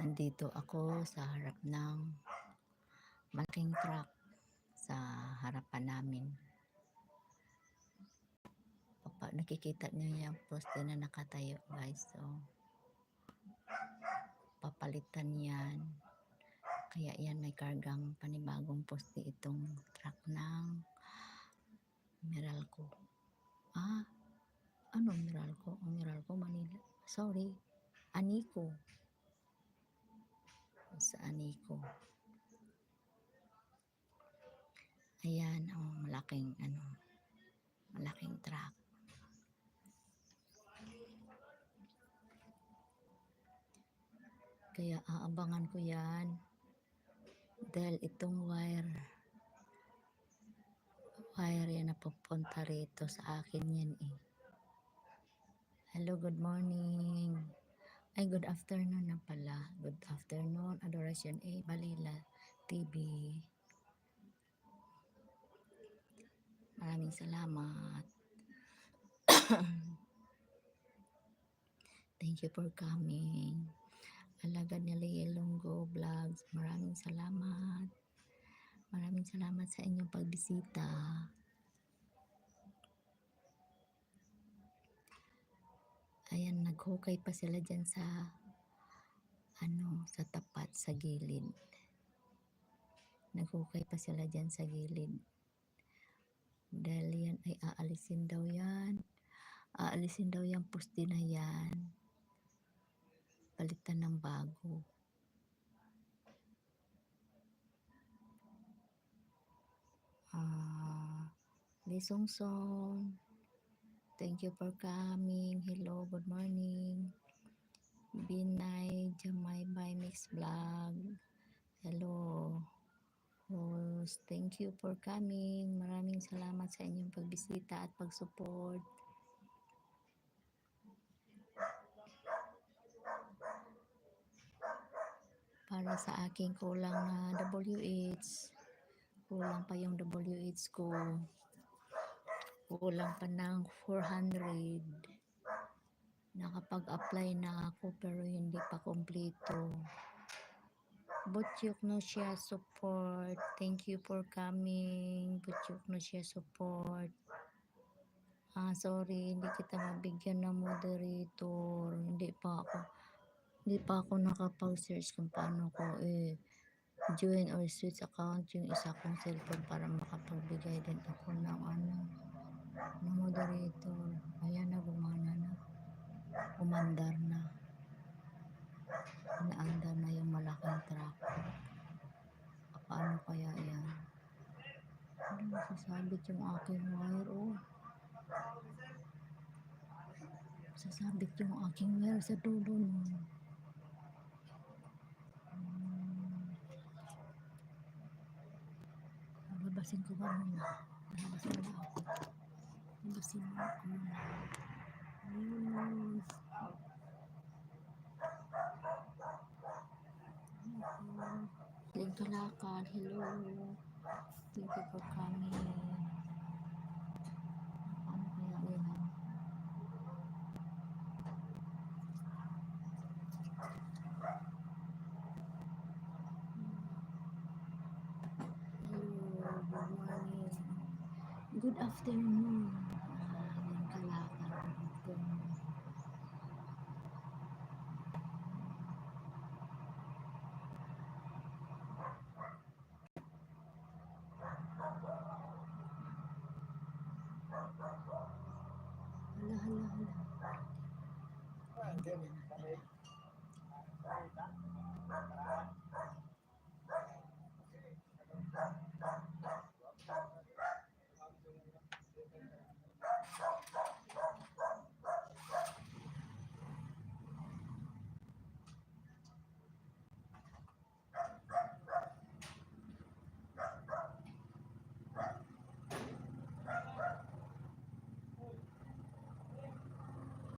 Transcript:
Nandito ako sa harap ng malaking truck sa harapan namin. Nakikita niyo yung poste na nakatayo, guys. So, papalitan yan. Kaya yan, may kargang panibagong poste itong truck ng Meralco. Ano Meralco? Ang Meralco, Manila. Sorry, Anico. Sa Anico. Ayan, malaking truck. Kaya aabangan ko yan dahil itong wire yan na pupunta rito sa akin yan eh. Hello, good morning. Ay, good afternoon na pala. Good afternoon, Adoration A. Balila TV. Maraming salamat. Thank you for coming. Alagad ni Lea Longo Vlogs. Maraming salamat. Maraming salamat sa inyong pagbisita. Ayan, naghukay pa sila dyan sa sa tapat, sa gilid. Naghukay pa sila dyan sa gilid. Dahil yan ay aalisin daw yan. Aalisin daw yung poste na yan. Palitan ng bago. Lisong Song. Thank you for coming. Hello, good morning. Binay Jamay by Mix Vlog. Hello. Host, thank you for coming. Maraming salamat sa inyong pagbisita at pag-support. Para sa aking kulang na WH. Kulang pa yung WH ko. Kulang pa ng 400. Nakapag-apply na ako pero hindi pa kompleto. Butyok no siya support. Thank you for coming. Butyok no siya support. Sorry, hindi kita mabigyan ng moderator. Hindi pa ako nakapag-search kung paano ko join or switch account yung isa kong cellphone para makapagbigay din ako ng moderator. Ayan na, gumana na. Umandar na. Inaandar na yung malaking truck. Paano kaya yan? Sasabit yung aking wire, Sasabit yung aking wire sa dulo nun. Babasin ko ba muna? Babasin mo ako. Babasin mo ako muna. Kalakad, hello. Thank you for coming. Ano kaya yan? Hello, good morning. Good afternoon. Kalakad. Hala. Hindi na.